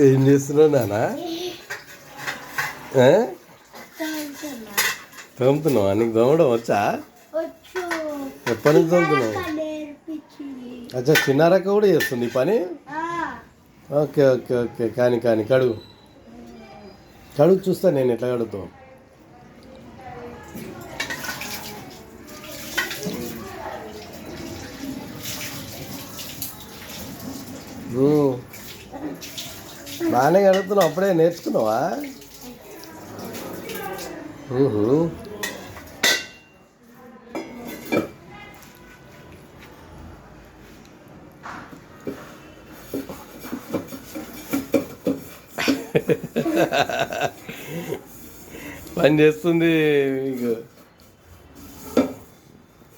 ఏం చేస్తున్నావు నానా? తోముతున్నావా? నీకు తోమడం వచ్చా? ఎప్పటి నుంచి తోముతున్నావు? అచ్చా, చిన్నారక్క కూడా చేస్తుంది ఈ పని. ఓకే ఓకే ఓకే, కానీ కానీ కడుగు కడుగు, చూస్తా నేను ఎట్లా కడుగుతావు. బాగానే కడుగుతున్నావు, అప్పుడే నేర్చుకున్నావా? పని చేస్తుంది మీకు.